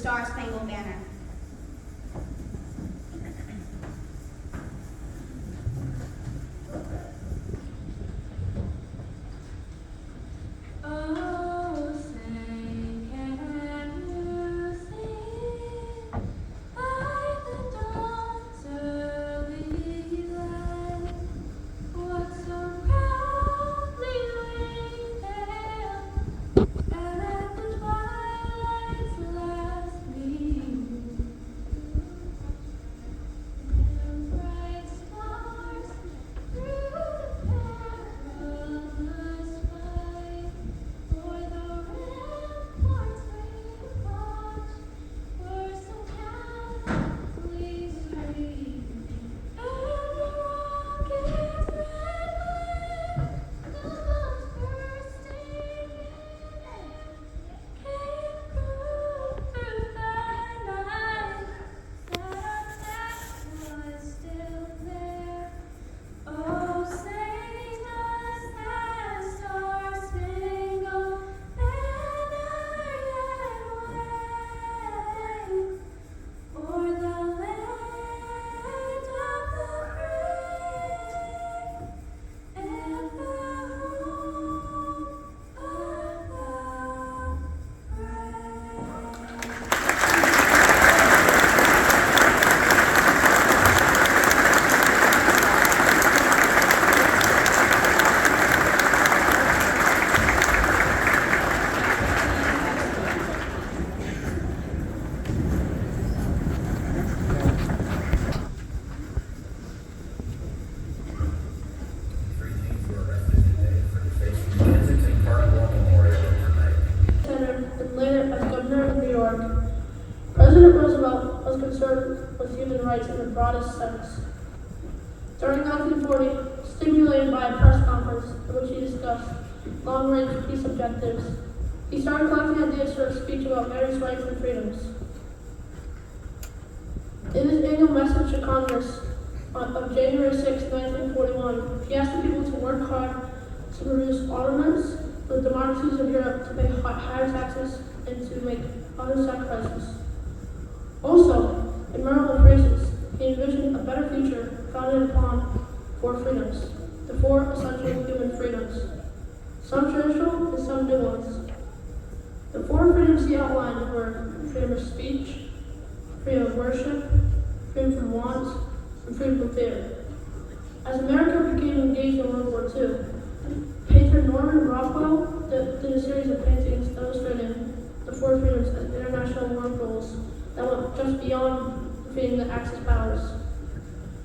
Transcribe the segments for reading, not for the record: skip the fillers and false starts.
Star-Spangled Banner. President Roosevelt was concerned with human rights in the broadest sense. During 1940, stimulated by a press conference in which he discussed long-range peace objectives, he started collecting ideas for a speech about various rights and freedoms. In his annual message to Congress of January 6, 1941, he asked the people to work hard to produce armaments for the democracies of Europe to pay higher taxes and to make other sacrifices. Also, in memorable phrases, he envisioned a better future founded upon four freedoms, the four essential human freedoms, some traditional and some new ones. The four freedoms he outlined were freedom of speech, freedom of worship, freedom from want, and freedom from fear. As America became engaged in World War II, painter Norman Rockwell did a series of paintings illustrating the four freedoms as international war goals that went just beyond defeating the Axis powers.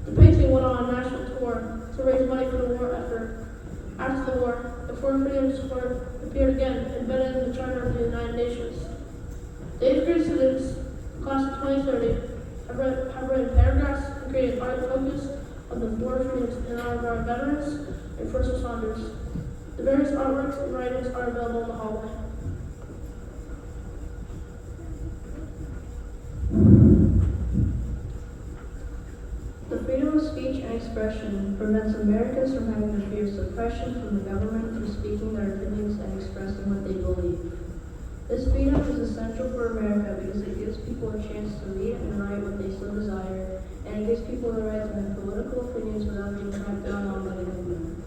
The painting went on a national tour to raise money for the war effort. After the war, the four freedoms appeared again, embedded in the Charter of the United Nations. The 8th grade students, class of 2030, have written paragraphs and created art focused on the four freedoms in honor of our veterans and first responders. The various artworks and writings are available in the hallway. The freedom of speech and expression prevents Americans from having to fear suppression from the government for speaking their opinions and expressing what they believe. This freedom is essential for America because it gives people a chance to read and write what they so desire, and it gives people the right to have political opinions without being cracked down on by the government.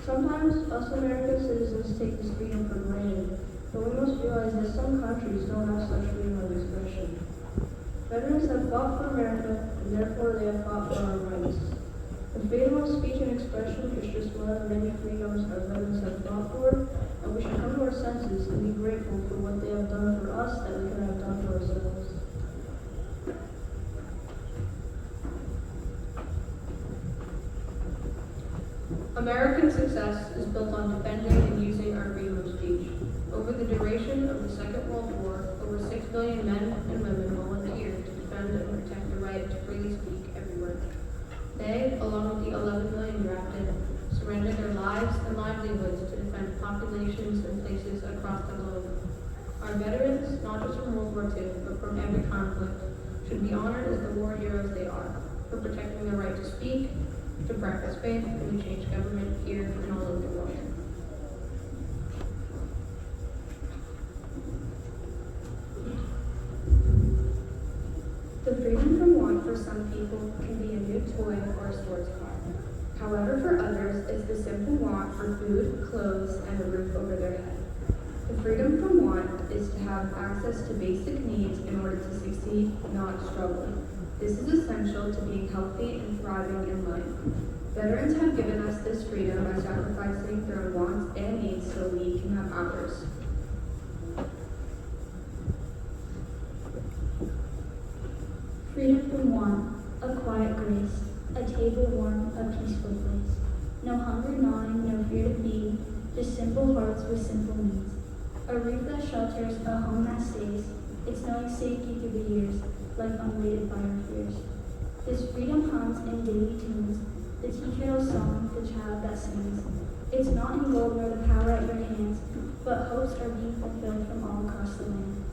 Sometimes us American citizens take this freedom for granted, but we must realize that some countries don't have such freedom of expression. Veterans have fought for America, and therefore they have fought for our rights. The freedom of speech and expression is just one of the many freedoms our veterans have fought for, and we should come to our senses and be grateful for what they have done for us that we could have done for ourselves. American success is built on defending and using our freedom of speech. Over the duration of the Second World War, over 6 billion men and women volunteered to defend and protect the right to freely speak everywhere. They, along with the 11 million drafted, surrendered their lives and livelihoods to defend populations and places across the globe. Our veterans, not just from World War II, but from every conflict, should be honored as the war heroes they are, for protecting their right to speak, to practice faith, and to change government here and all over the world. The freedom from want for some people can be a new toy or a sports car. However, for others, it's the simple want for food, clothes, and a roof over their head. The freedom from want is to have access to basic needs in order to succeed, not struggling. This is essential to being healthy and thriving in life. Veterans have given us this freedom by sacrificing their own wants and needs so we can have ours. Freedom from want, a quiet grace, a table warm, a peaceful place. No hunger gnawing, no fear to feed, just simple hearts with simple needs. A roof that shelters, a home that stays, it's knowing safety through the years, like unweighted by our fears. This freedom hums in daily tunes, the tea kettle song, the child that sings. It's not in gold nor the power at your hands, but hopes are being fulfilled from all across the land.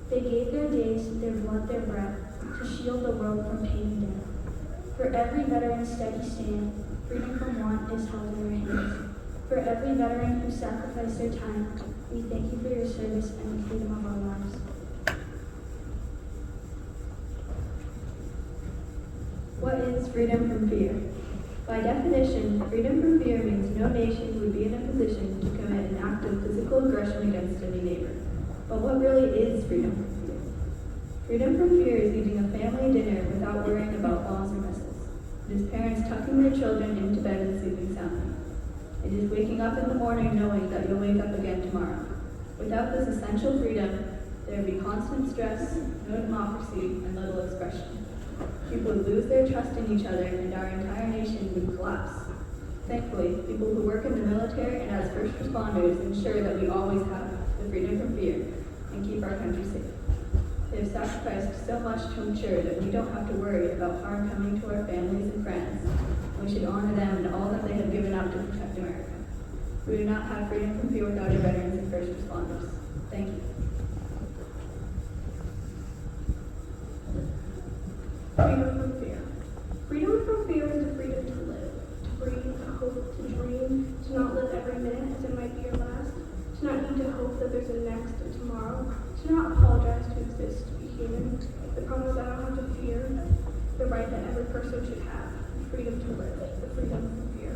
They gave their days, their blood, their breath, to shield the world from pain and death. For every veteran's steady stand, freedom from want is held in their hands. For every veteran who sacrificed their time, we thank you for your service and the freedom of our lives. What is freedom from fear? By definition, freedom from fear means no nation would be in a position to commit an act of physical aggression against any neighbor. But what really is freedom from fear? Freedom from fear is eating a family dinner without worrying about bombs or missiles. It is parents tucking their children into bed and sleeping soundly. It is waking up in the morning knowing that you'll wake up again tomorrow. Without this essential freedom, there would be constant stress, no democracy, and little expression. People would lose their trust in each other and our entire nation would collapse. Thankfully, people who work in the military and as first responders ensure that we always have the freedom from fear and keep our country safe. They have sacrificed so much to ensure that we don't have to worry about harm coming to our families and friends. We should honor them and all that they have given up to protect America. We do not have freedom from fear without our veterans and first responders. Thank you. Freedom from fear. Freedom from fear is the freedom to live, to breathe, to hope, to dream, to not live every minute as it might be your last, to not need to hope that there's a next or tomorrow, to not apologize to exist, to be human, the promise that I don't have to fear, the right that every person should have, the freedom to live, the freedom from fear.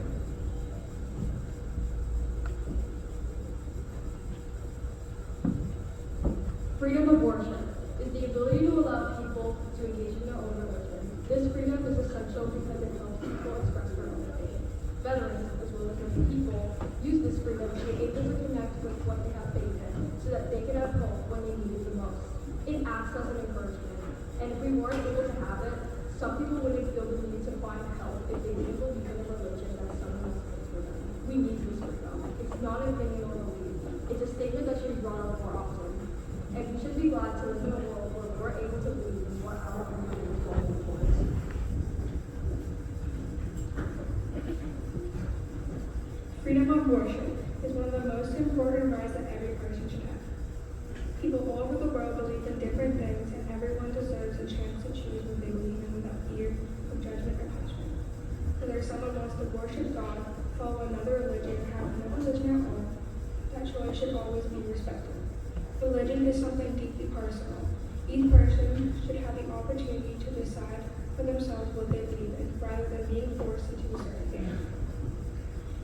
Freedom of worship is the ability to allow people to engage in their own religion. This freedom is essential because it helps people express their own faith. Veterans, as well as many people, use this freedom to be able to connect with what they have faith in, so that they can have hope when they need it the most. It acts as an encouragement, and if we weren't able to have it, some people wouldn't feel the need to find help if they didn't believe in a religion that someone else picks for them. We need this freedom. It's not an opinion or belief. It's a statement that should be brought up more often. And we should be glad to live in a world where we're able to believe in what our country is going towards. Freedom of worship is one of the most important rights that every person should have. People all over the world believe in different things, and everyone deserves a chance to choose what they believe in without fear of judgment or punishment. Whether someone wants to worship God, follow another religion, or have no religion at all, that choice should always be respected. Religion is something deeply personal. Each person should have the opportunity to decide for themselves what they believe in, rather than being forced into a certain faith.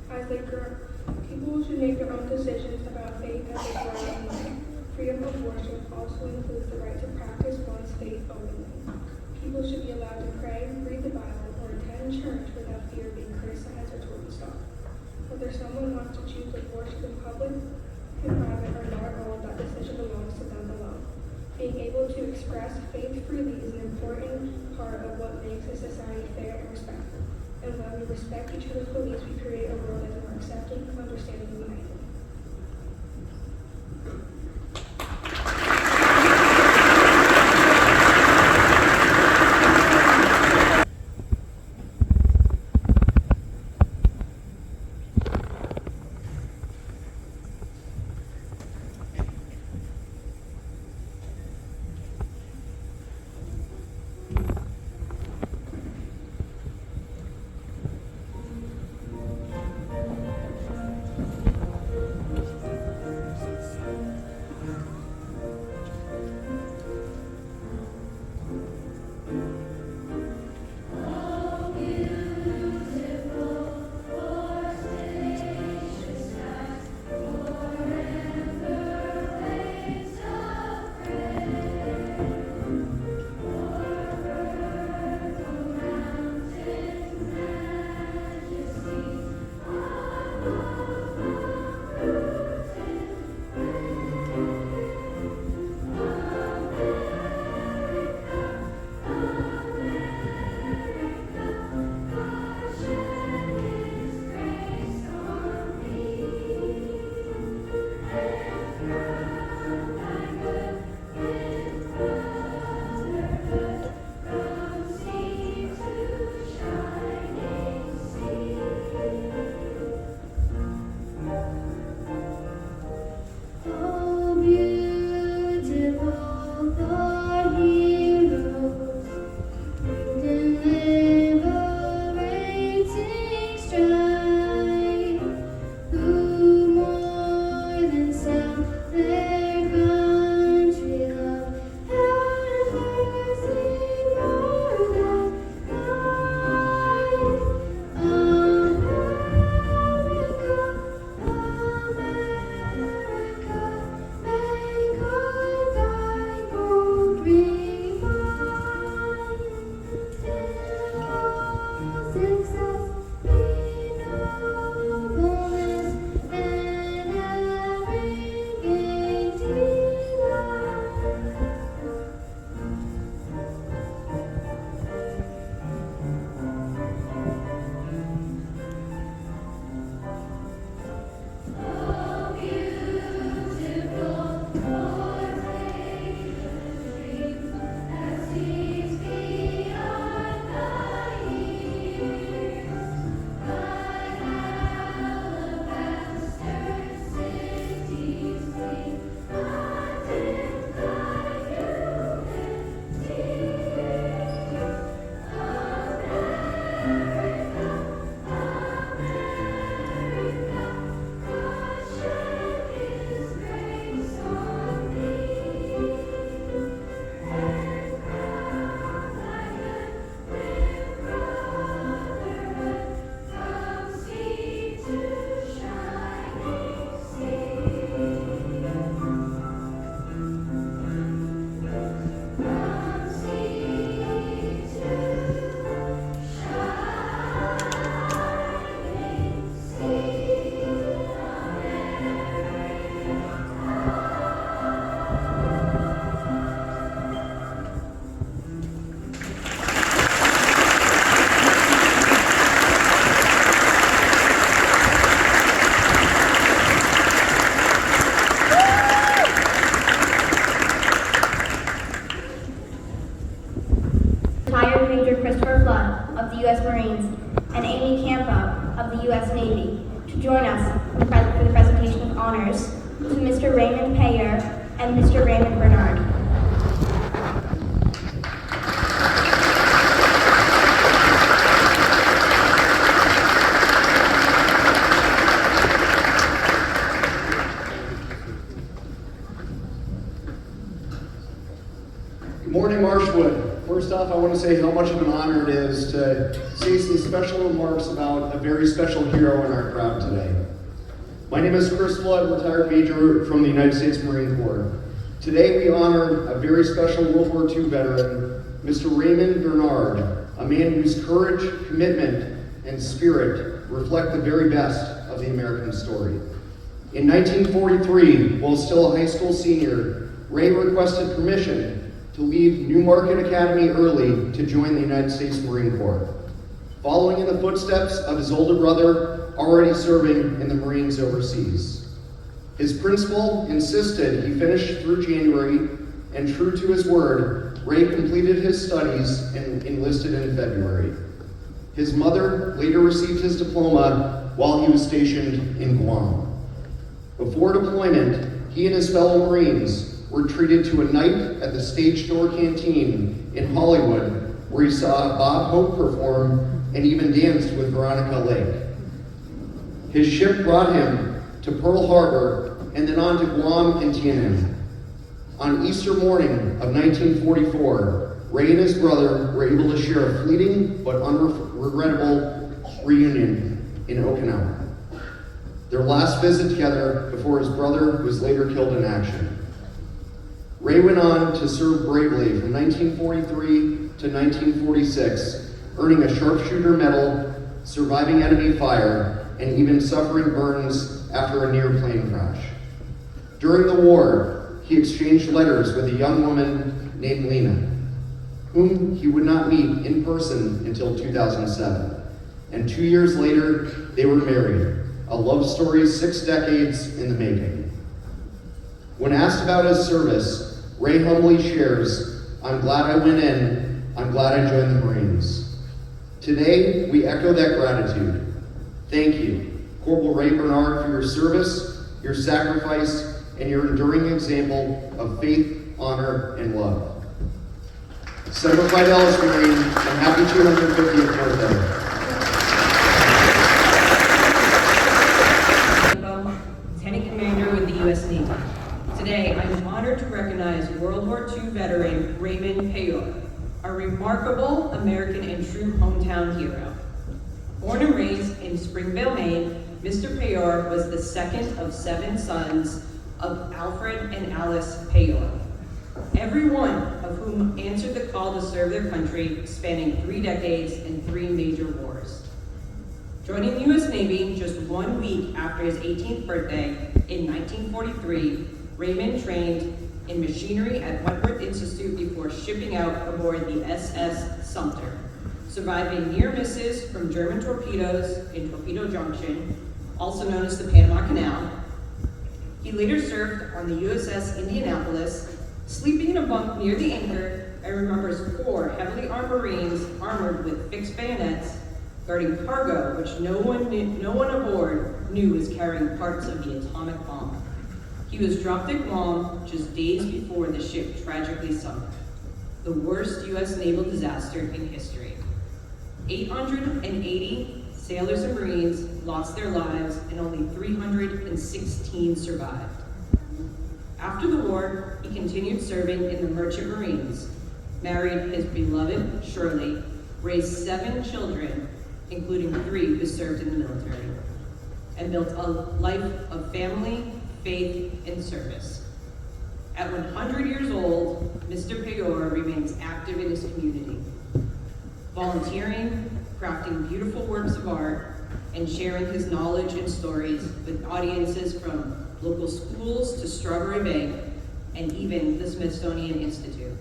As they grow, people should make their own decisions about faith as they grow in life. Freedom of worship also includes the right to practice one's faith openly. People should be allowed to pray, read the Bible, or attend church without fear of being criticized or told to stop. Whether someone wants to choose to worship in public, in private, or not at all, that decision belongs to them alone. Being able to express faith freely is an important part of what makes a society fair and respectful. And when we respect each other's beliefs, we create a world that is more accepting, understanding, and united. of the U.S. Marines, and Amy Campo of the U.S. Navy, to join us for the presentation of honors to Mr. Raymond Payer and Mr. Raymond Bernard. Good morning, Marshwood. First off, I want to say how much of an honor it is to say some special remarks about a very special hero in our crowd today. My name is Chris Flood, retired major from the United States Marine Corps. Today we honor a very special World War II veteran, Mr. Raymond Bernard, a man whose courage, commitment, and spirit reflect the very best of the American story. In 1943, while still a high school senior, Ray requested permission to leave Newmarket Academy early to join the United States Marine Corps, following in the footsteps of his older brother already serving in the Marines overseas. His principal insisted he finish through January, and true to his word, Ray completed his studies and enlisted in February. His mother later received his diploma while he was stationed in Guam. Before deployment, he and his fellow Marines were treated to a night at the Stage Door Canteen in Hollywood, where he saw Bob Hope perform and even danced with Veronica Lake. His ship brought him to Pearl Harbor and then on to Guam and Tiananmen. On Easter morning of 1944, Ray and his brother were able to share a fleeting but unregrettable reunion in Okinawa. Their last visit together before his brother was later killed in action. Ray went on to serve bravely from 1943 to 1946, earning a sharpshooter medal, surviving enemy fire, and even suffering burns after a near plane crash. During the war, he exchanged letters with a young woman named Lena, whom he would not meet in person until 2007. And 2 years later, they were married, a love story 6 decades in the making. When asked about his service, Ray humbly shares, "I'm glad I went in, I'm glad I joined the Marines." Today, we echo that gratitude. Thank you, Corporal Ray Bernard, for your service, your sacrifice, and your enduring example of faith, honor, and love. Semper Fidelis, Marine, and happy 250th birthday. Lieutenant Commander with the U.S. Navy. Today, I am honored to recognize World War II veteran Raymond Payer, a remarkable American and true hometown hero. Born and raised in Springvale, Maine, Mr. Payer was the second of 7 sons of Alfred and Alice Payer, every one of whom answered the call to serve their country, spanning 3 decades and 3 major wars. Joining the U.S. Navy just 1 week after his 18th birthday in 1943, Raymond trained in machinery at Wentworth Institute before shipping out aboard the SS Sumter, surviving near misses from German torpedoes in Torpedo Junction, also known as the Panama Canal. He later served on the USS Indianapolis, sleeping in a bunk near the anchor, and remembers 4 heavily armed Marines armored with fixed bayonets guarding cargo which no one aboard knew was carrying parts of the atomic bomb. He was dropped at Guam just days before the ship tragically sunk, the worst U.S. naval disaster in history. 880 sailors and Marines lost their lives and only 316 survived. After the war, he continued serving in the Merchant Marines, married his beloved Shirley, raised 7 children, including 3 who served in the military, and built a life of family, faith, and service. At 100 years old, Mr. Payer remains active in his community, volunteering, crafting beautiful works of art, and sharing his knowledge and stories with audiences from local schools to Strawberry Bank and even the Smithsonian Institute.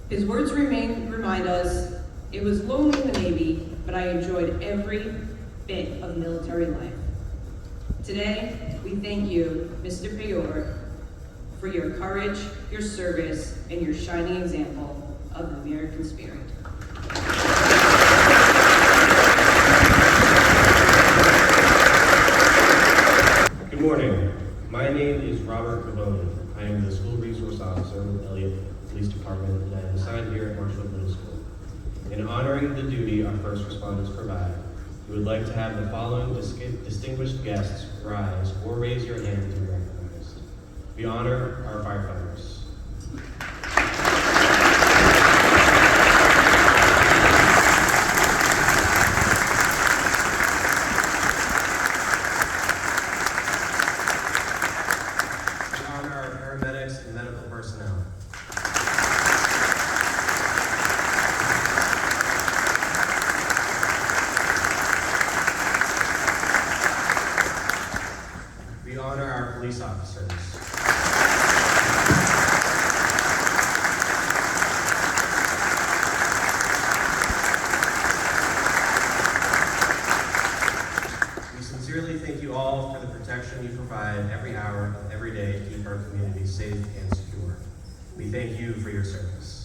His words remind us, "It was lonely in the Navy, but I enjoyed every bit of military life." Today, we thank you, Mr. Payer, for your courage, your service, and your shining example of the American spirit. Carboni. I am the School Resource Officer with Elliott Police Department, and I am assigned here at Marshwood Middle School. In honoring the duty our first responders provide, we would like to have the following distinguished guests rise or raise your hand to be recognized. We honor our firefighters. We honor our paramedics and medical personnel. We honor our police officers. We sincerely thank you all for the protection you provide every hour of every day to keep our community safe and secure. We thank you for your service.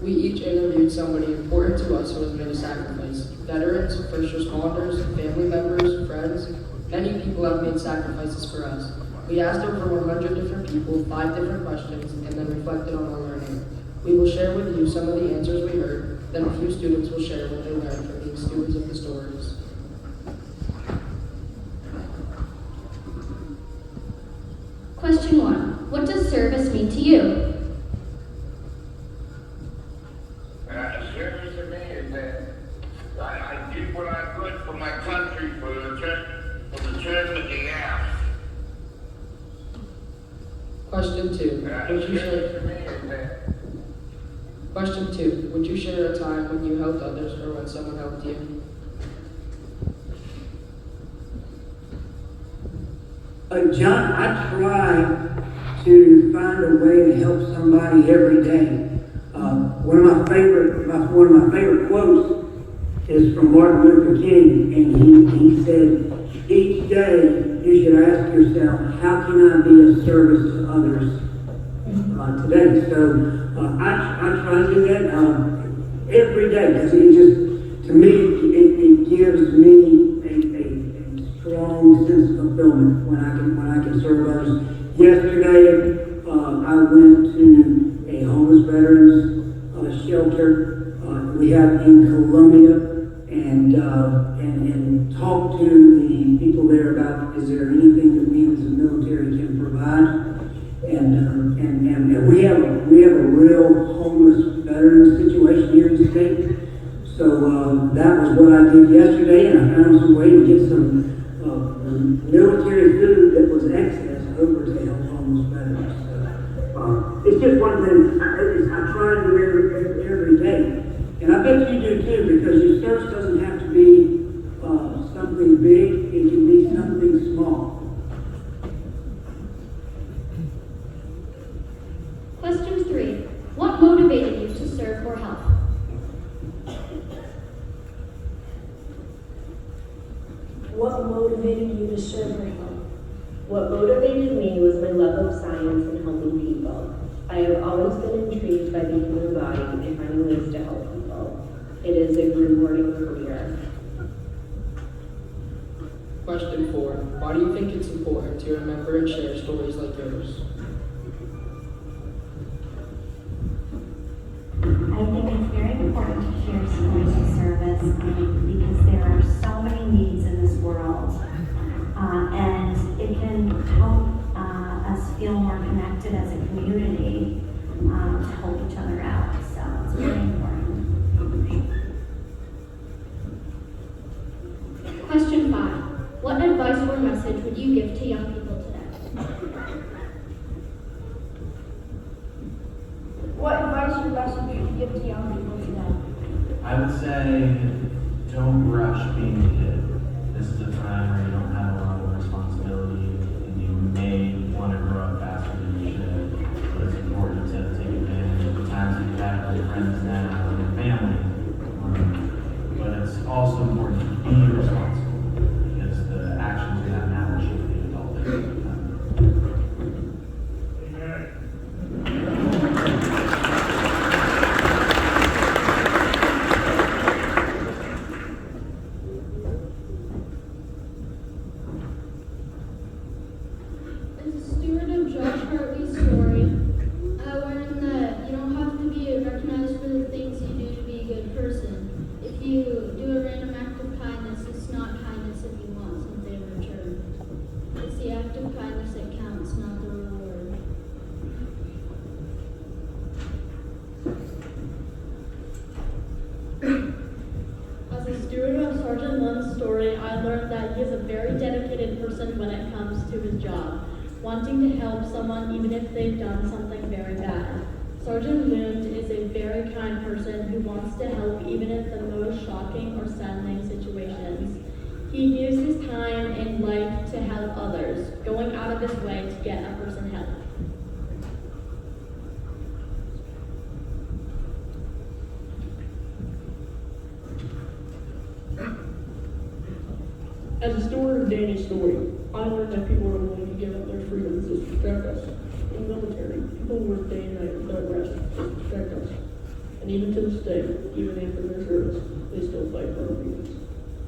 We each interviewed somebody important to us who has made a sacrifice. Veterans, first responders, family members, friends, many people have made sacrifices for us. We asked over 100 different people 5 different questions and then reflected on our learning. We will share with you some of the answers we heard, then a few students will share what they learned from being students of the stories. Question 1. What does service mean to you? Service to me is that I did what I could for my country, for the term that they asked. Question 2. Would you Service share? to me is that Question 2. Would you share a time when you helped others or when someone helped you? John, I try to find a way to help somebody every day. One of my favorite quotes is from Martin Luther King, and he said, "Each day you should ask yourself, how can I be of service to others today?" So I try to do that every day because it just, to me, it gives me a strong sense of fulfillment when I can serve others. Yesterday, I went to a homeless veterans shelter we have in Columbia, and talked to the people there about, is there anything that we as the military can provide? And we have a real homeless veteran situation here in the state. So that was what I did yesterday, and I found some way to get some military food that was excess over to help homeless veterans. So, it's just one thing I try to do every day. And I bet you do too, because your service doesn't have to be something big, it can be something small. Question 3. What motivated you to serve or help? What motivated you to serve or help? What motivated me was my love of science and helping people. I have always been intrigued by the human body and finding ways to help people. It is a rewarding career. Question 4. Why do you think it's important to remember and share stories like yours? I think it's very important to share stories of service because there are so many needs in this world, and it can help us feel more connected as a community to help each other out. So it's very important. Question 5. What advice or message would you give to young people today? What advice or message would you give to young people today? I would say, don't rush being a kid. This is a time where you don't have a lot of responsibility, and you may want to grow up faster than you should. But it's important to take advantage of the times that you have with your friends now and your family. But it's also important to be responsible, because the actions you have now will shape the adult that you become. Wanting to help someone even if they've done something very bad. Sergeant Lund is a very kind person who wants to help even in the most shocking or saddening situations. He gives his time in life to help others, going out of his way to get a person help. As a steward of Danny's story, I learned that people are willing to give up their freedoms to protect us. In the military, people work day and night without rest to protect us. And even to this day, even after their service, they still fight for our freedoms.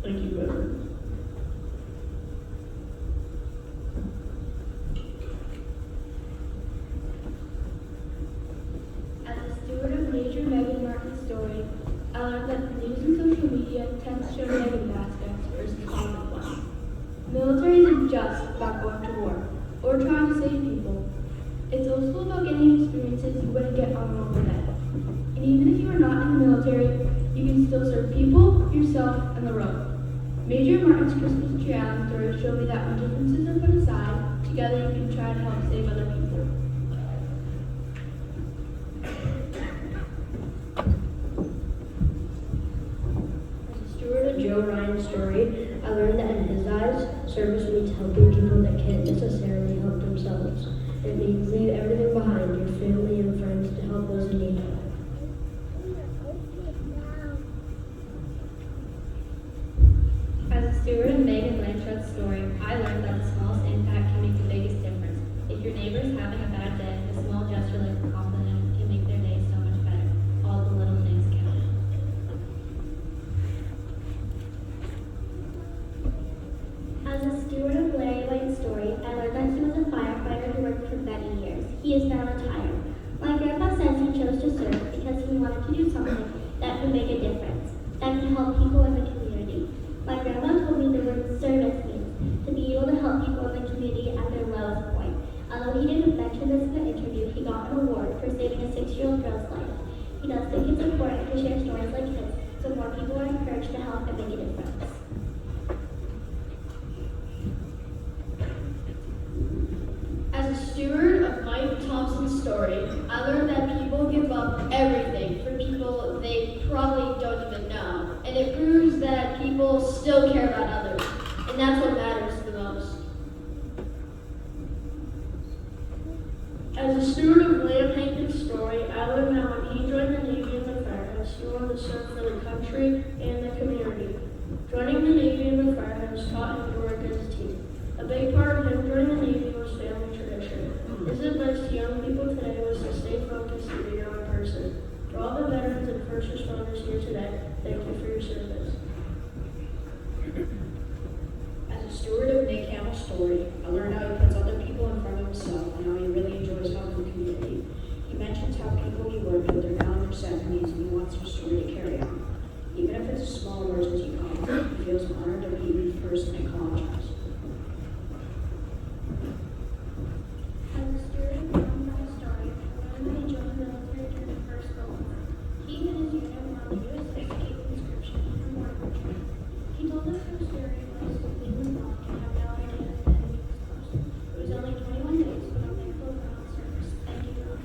Thank you, veterans. As a steward of Major Megan Martin's story, I learned that the news and social media tend to show negative aspects versus positive ones. The military isn't just about going to war or trying to save people. It's also about getting experiences you wouldn't get on normal day. And even if you are not in the military, you can still serve people, yourself, and the road. Major Martin's Christmas tree island story showed me that when differences are put aside, together you can try to help save other people. Steward of Joe Ryan's story, I learned that in his eyes, service means helping people that can't necessarily help themselves. It means leave everything behind, your family and friends, to help those in need. As a steward of Megan Blanchard's story, I learned that the smallest impact can make the biggest difference. If your neighbor is having a bad day, a small gesture like a compliment can make their day so much better. All the little things count. As a steward of Larry White's story, I learned that he was a firefighter who worked for many years. He is now retired. My grandpa says he chose to serve because he wanted to do something that could make a difference, that could help people in the community. My grandma told me the word service means to be able to help people in the community at their lowest point. Although he didn't mention this in the interview, he got an award for saving a 6-year-old girl's life. He does think it's important to share stories like his so more people are encouraged to help and make a difference. As a steward of Mike Thompson's story, I learned that people give up everything for people they probably don't even know. And it proves that people still care about others. And that's what matters the most. As a steward of Liam Hankins' story, I learned that when he joined the Navy and the Fire House, he wanted to serve for the country and the community. Joining the Navy and the Fire House taught him to work as a team. A big part of him joining the Navy was family tradition. His advice to young people today was to stay focused and be your own person. For all the veterans and first responders here today, thank you for your service. As a steward of Nick Hamill's story, I learned how he puts other people in front of himself and how he really enjoys helping the community. He mentions how people he worked with are now in their 70s and he wants their story to carry on. Even if it's a small emergency call, he feels honored to be the person they call and trust. As a steward of Martin's story, I learned that he joined the military during the First World War. He and his unit were on the USS Cape conscription from World War II. He told us her story was he was lost and had no idea that the enemy was close. It was only 21 days, but I'm thankful for all service. Thank you, God.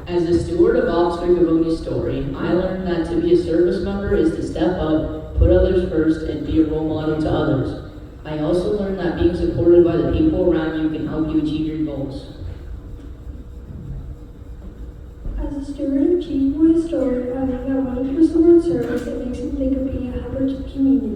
As a steward of Officer Gavoni's story, I learned that to be a service member is to step up, put others first, and be a role model to others. I also learned that being supported by the people around you can help you achieve your goals. As a steward of Chief Boy's story, I learned that when you do someone's service, it makes him think of being a helper to the community,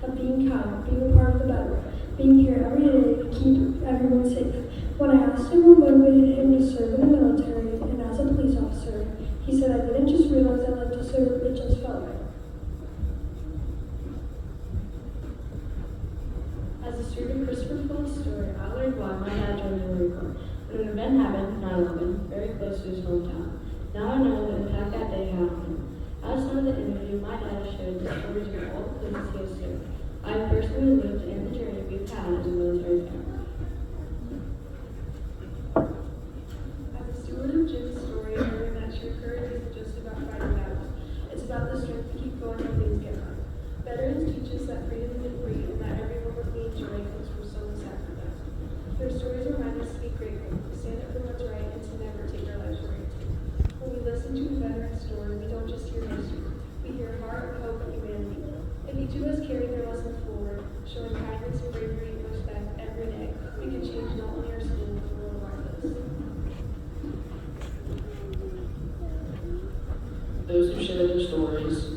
of being kind, being a part of the battle, being here every day to keep everyone safe. When I asked him what motivated him to serve in the military and as a police officer, he said, I didn't just realize I loved to serve, it just felt right. As a student of Christopher Phillips' story, I learned why my dad joined the Marine Corps. When an event happened, 9/11, very close to his hometown. Now I know the impact that day had on him. As part of the interview, my dad shared the stories of all the places he has served. I have personally lived and the journey we've had as a military family. As a steward of Jim's story, I learned that true courage isn't just about fighting battles. It's about the strength to keep going when things get hard. Veterans teach us that freedom isn't free and that every moment we enjoy comes from someone's sacrifice. Their stories remind us to be grateful, to stand up for what's right, and to never take our lives for granted. When we listen to a veteran's story, we don't just hear history. We hear heart, hope, and humanity. If each of us carry their lessons forward, showing kindness, bravery, and respect every day, we can change not only our school, but the world around us. Those who share their stories,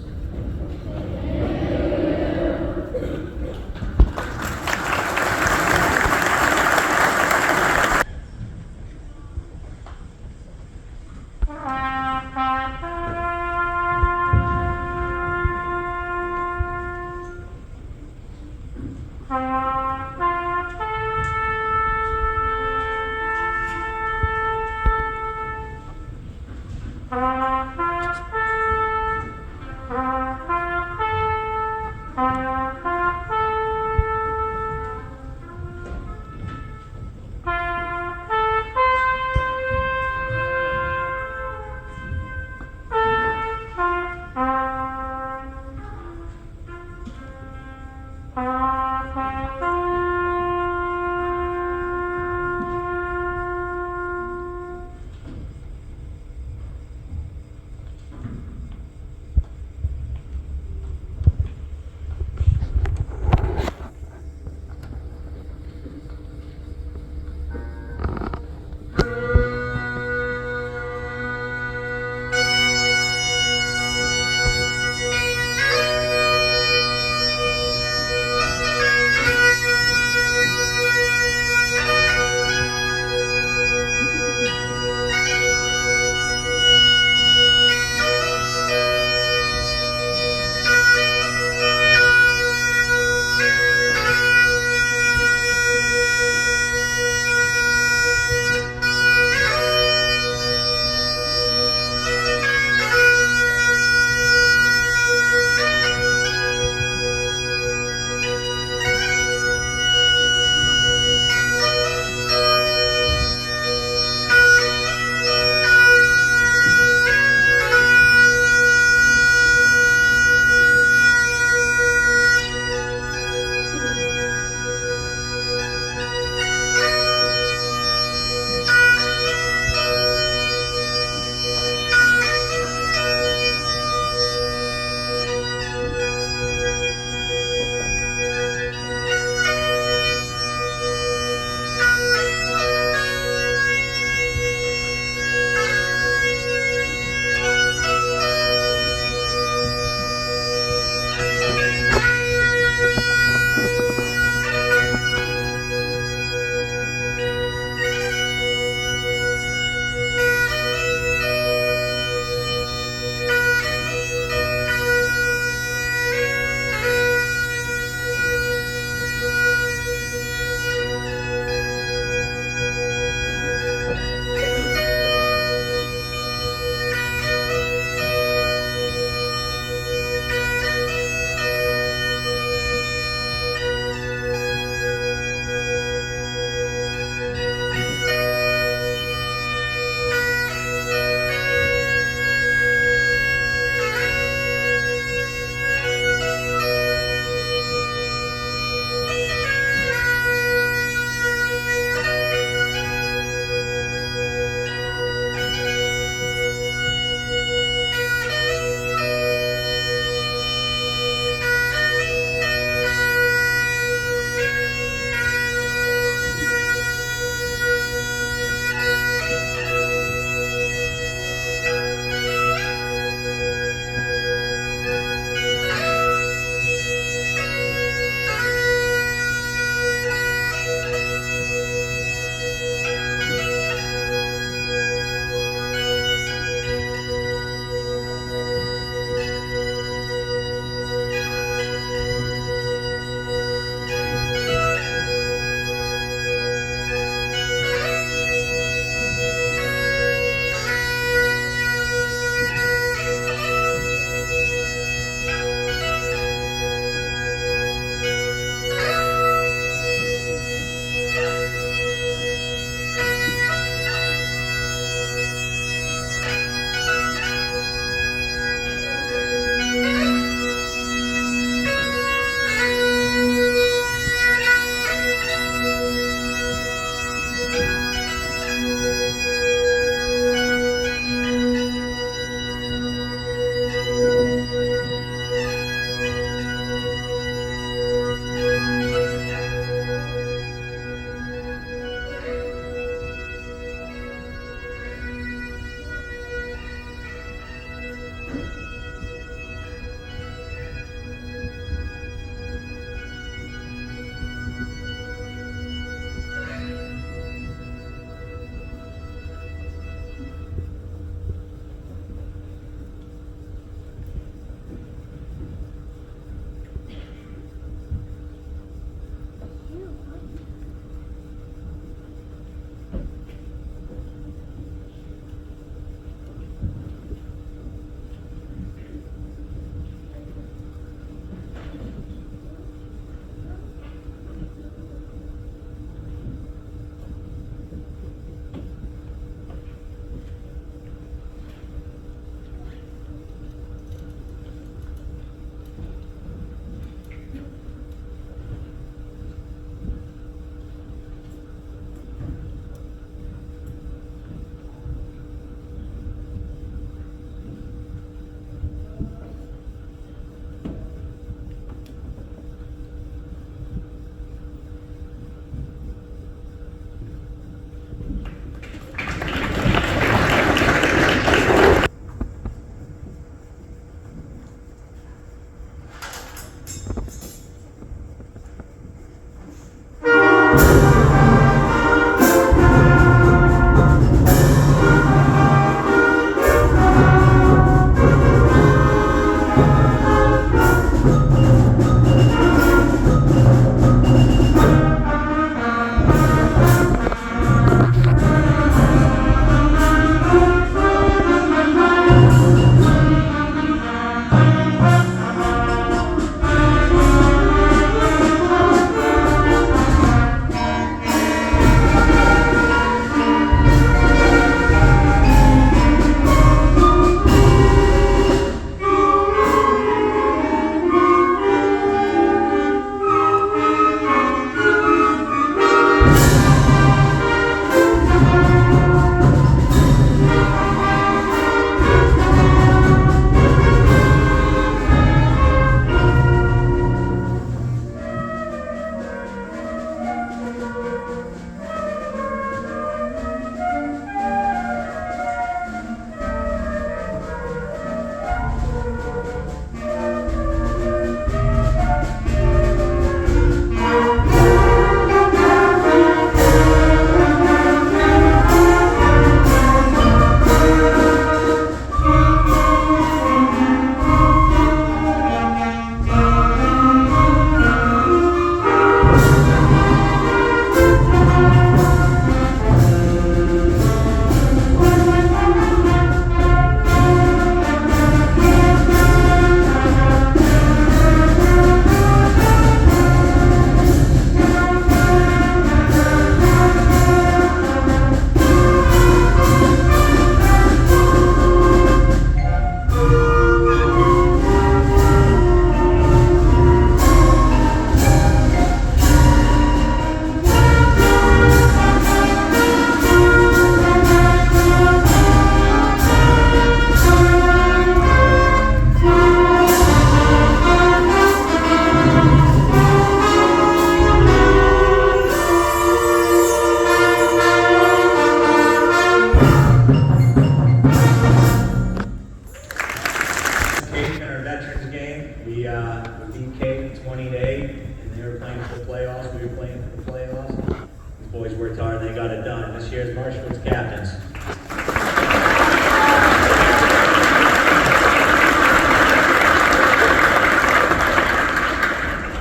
captains.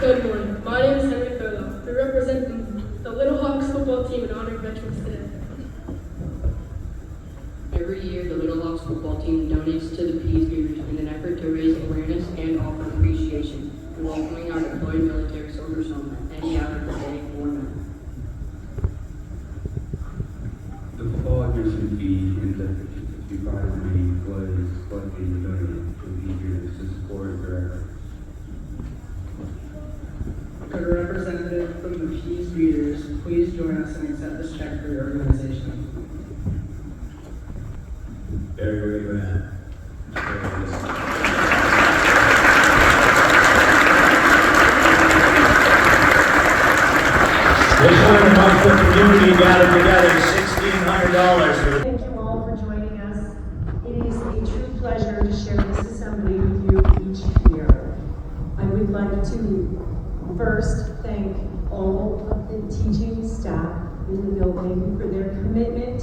Good morning. My name is Henry Thurlow. We represent the Little Hawks football team and honor veterans today. Every year, the Little Hawks football team donates to the Peace Givers in an effort to raise awareness and offer appreciation in welcoming our deployed military soldiers home at any hour of the day or night. The football admission fee in the 55 league was slightly donated to the Peace to support their efforts. Could a representative from the Peace Readers please join us and accept this check for your organization? Very glad. This one amongst the community gathered together $1,600 for the Thank you all for joining us. It is a true pleasure to share this assembly with you each year. I would like to first thank all of the teaching staff in the building for their commitment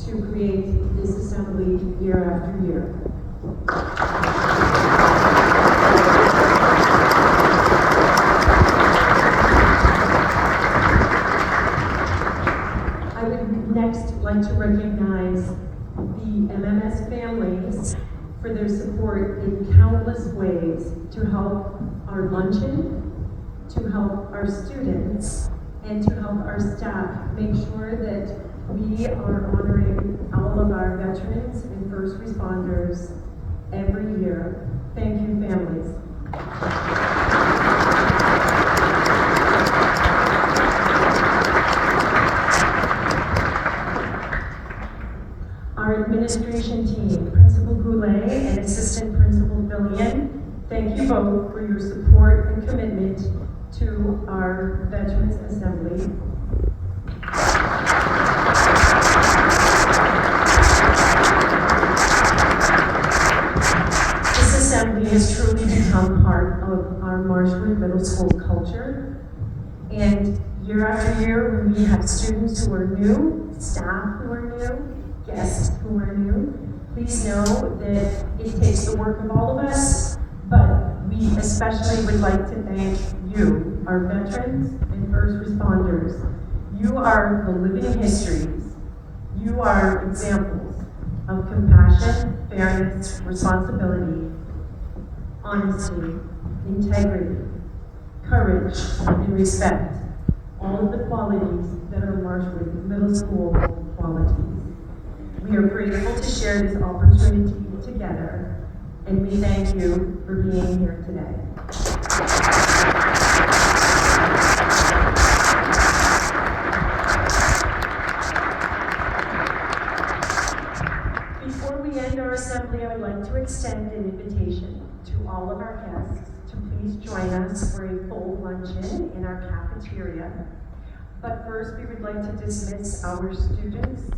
to create this assembly year after year. I would next like to recognize the MMS families for their support in countless ways to help our luncheon, to help our students, and to help our staff make sure that we are honoring all of our veterans and first responders every year. Thank you, families. Our administration team, Principal Goulet and Assistant Principal Villian, thank you both for your support and commitment to our Veterans Assembly. This assembly has truly become part of our Marshwood Middle School culture. And year after year, when we have students who are new, staff who are new, guests who are new, please know that it takes the work of all of us, but we especially would like to thank you, our veterans and first responders. You are the living histories. You are examples of compassion, fairness, responsibility, honesty, integrity, courage, and respect. All of the qualities that are Marshwood Middle School qualities. We are grateful to share this opportunity together, and we thank you for being here today. Before we end our assembly, I would like to extend an invitation to all of our guests to please join us for a full luncheon in our cafeteria. But first, we would like to dismiss our students